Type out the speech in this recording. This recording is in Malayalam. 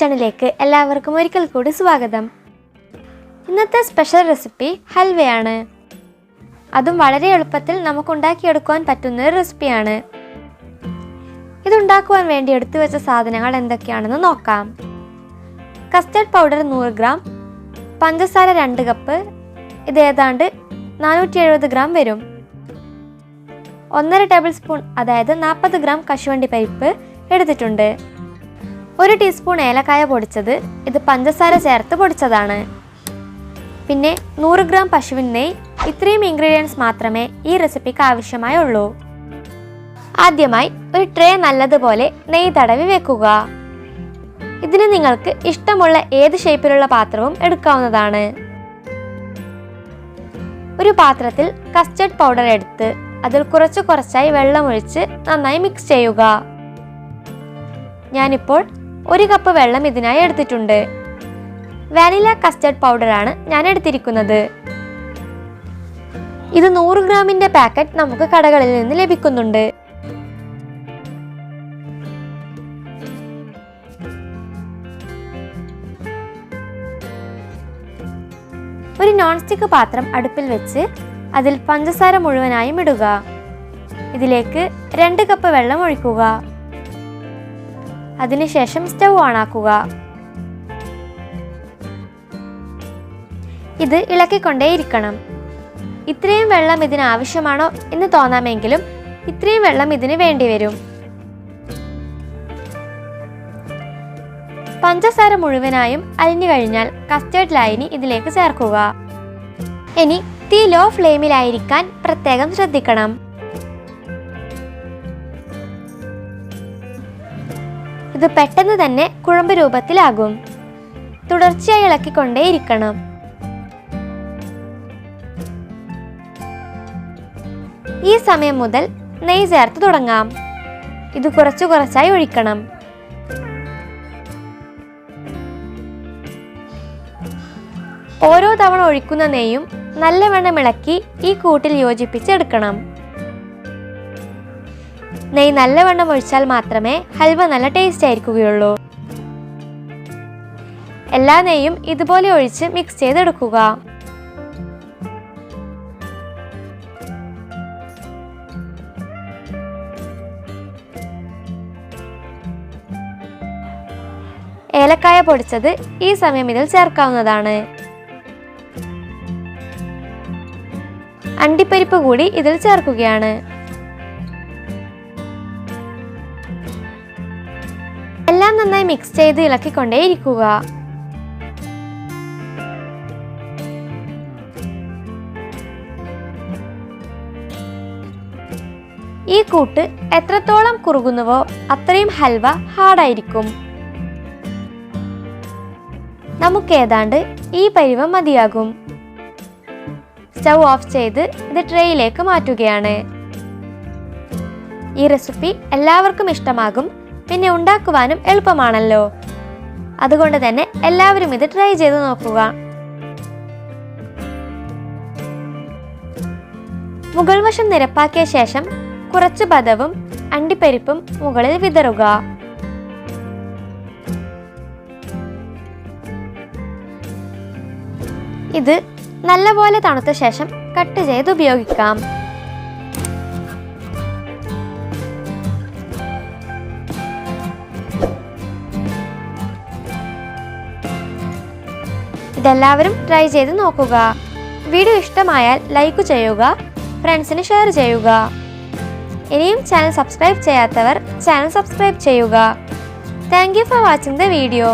കിച്ചണിലേക്ക് എല്ലാവർക്കും ഒരിക്കൽ കൂടി സ്വാഗതം. ഇന്നത്തെ സ്പെഷ്യൽ റെസിപ്പി ഹൽവയാണ്. അതും വളരെ എളുപ്പത്തിൽ നമുക്ക് ഉണ്ടാക്കിയെടുക്കാൻ പറ്റുന്ന ഒരു റെസിപ്പിയാണ്. ഇതുണ്ടാക്കുവാൻ വേണ്ടി എടുത്തു വെച്ച സാധനങ്ങൾ എന്തൊക്കെയാണെന്ന് നോക്കാം. കസ്റ്റർഡ് പൗഡർ 100 ഗ്രാം, പഞ്ചസാര 2 കപ്പ്, ഇത് ഏതാണ്ട് 470 ഗ്രാം വരും. 1.5 ടേബിൾ സ്പൂൺ അതായത് 40 ഗ്രാം കശുവണ്ടി പരിപ്പ് എടുത്തിട്ടുണ്ട്. 1 ടീസ്പൂൺ ഏലക്കായ പൊടിച്ചത്, ഇത് പഞ്ചസാര ചേർത്ത് പൊടിച്ചതാണ്. പിന്നെ 100 ഗ്രാം പശുവിൻ നെയ്യ്. ഇത്രയും ഇൻഗ്രീഡിയൻസ് മാത്രമേ ഈ റെസിപ്പിക്ക് ആവശ്യമായുള്ളൂ. ആദ്യമായി ഒരു ട്രേ നല്ലതുപോലെ നെയ്യ് തടവി വെക്കുക. ഇതിന് നിങ്ങൾക്ക് ഇഷ്ടമുള്ള ഏത് ഷേപ്പിലുള്ള പാത്രവും എടുക്കാവുന്നതാണ്. ഒരു പാത്രത്തിൽ കസ്റ്റർഡ് പൗഡർ എടുത്ത് അതിൽ കുറച്ചായി വെള്ളമൊഴിച്ച് നന്നായി മിക്സ് ചെയ്യുക. ഞാനിപ്പോൾ 1 കപ്പ് വെള്ളം ഇതിനായി എടുത്തിട്ടുണ്ട്. വാനില കസ്റ്റർഡ് പൗഡറാണ് ഞാൻ എടുത്തിരിക്കുന്നത്. ഇത് 100 ഗ്രാമിന്റെ പാക്കറ്റ് നമുക്ക് കടകളിൽ നിന്ന് ലഭിക്കുന്നുണ്ട്. ഒരു നോൺ സ്റ്റിക്ക് പാത്രം അടുപ്പിൽ വെച്ച് അതിൽ പഞ്ചസാര മുഴുവനായും ഇടുക. ഇതിലേക്ക് 2 കപ്പ് വെള്ളം ഒഴിക്കുക. അതിനുശേഷം സ്റ്റൗ ഓണാക്കുക. ഇത് ഇളക്കിക്കൊണ്ടേയിരിക്കണം. ഇത്രയും വെള്ളം ഇതിന് ആവശ്യമാണോ എന്ന് തോന്നാമെങ്കിലും ഇത്രയും വെള്ളം ഇതിന് വേണ്ടിവരും. പഞ്ചസാര മുഴുവനായും അലിഞ്ഞു കഴിഞ്ഞാൽ കസ്റ്റർഡ് ലായനി ഇതിലേക്ക് ചേർക്കുക. ഇനി തീ ലോ ഫ്ലെയിമിലായിരിക്കാൻ പ്രത്യേകം ശ്രദ്ധിക്കണം. ഇത് പെട്ടെന്ന് തന്നെ കുഴമ്പ് രൂപത്തിലാകും. തുടർച്ചയായി ഇളക്കിക്കൊണ്ടേയിരിക്കണം. ഈ സമയം മുതൽ നെയ്യ് ചേർത്ത് തുടങ്ങാം. ഇത് കുറച്ചായി ഒഴിക്കണം. ഓരോ തവണ ഒഴിക്കുന്ന നെയ്യും നല്ലവണ്ണം ഇളക്കി ഈ കൂട്ടിൽ യോജിപ്പിച്ചെടുക്കണം. നെയ്യ് നല്ലവണ്ണം ഒഴിച്ചാൽ മാത്രമേ ഹൽവ നല്ല ടേസ്റ്റ് ആയിരിക്കുകയുള്ളൂ. എല്ലാ നെയ്യും ഇതുപോലെ ഒഴിച്ച് മിക്സ് ചെയ്തെടുക്കുക. ഏലക്കായ പൊടിച്ചത് ഈ സമയം ഇതിൽ ചേർക്കാവുന്നതാണ്. അണ്ടിപ്പരിപ്പ് കൂടി ഇതിൽ ചേർക്കുകയാണ്. എല്ലാം നന്നായി മിക്സ് ചെയ്ത് ഇളക്കിക്കൊണ്ടേയിരിക്കുക. ഈ കൂട്ട് എത്രത്തോളം കുറുകുന്നുവോ അത്രയും ഹൽവ ഹാർഡായിരിക്കും. നമുക്ക് ഏതാണ്ട് ഈ പരുവം മതിയാകും. സ്റ്റൗ ഓഫ് ചെയ്ത് ഇത് ട്രേയിലേക്ക് മാറ്റുകയാണ്. ഈ റെസിപ്പി എല്ലാവർക്കും ഇഷ്ടമാകും. പിന്നെ ഉണ്ടാക്കുവാനും എളുപ്പമാണല്ലോ. അതുകൊണ്ട് തന്നെ എല്ലാവരും ഇത് ട്രൈ ചെയ്ത് നോക്കുക. മുകൾ വശം നിരപ്പാക്കിയ ശേഷം കുറച്ച് ബദവും അണ്ടിപ്പരിപ്പും മുകളിൽ വിതറുക. ഇത് നല്ലപോലെ തണുത്ത ശേഷം കട്ട് ചെയ്ത് ഉപയോഗിക്കാം. ഇതെല്ലാവരും ട്രൈ ചെയ്ത് നോക്കുക. വീഡിയോ ഇഷ്ടമായാൽ ലൈക്ക് ചെയ്യുക, ഫ്രണ്ട്സിന് ഷെയർ ചെയ്യുക. ഇനിയും ചാനൽ സബ്സ്ക്രൈബ് ചെയ്യാത്തവർ ചാനൽ സബ്സ്ക്രൈബ് ചെയ്യുക. Thank you for watching the video.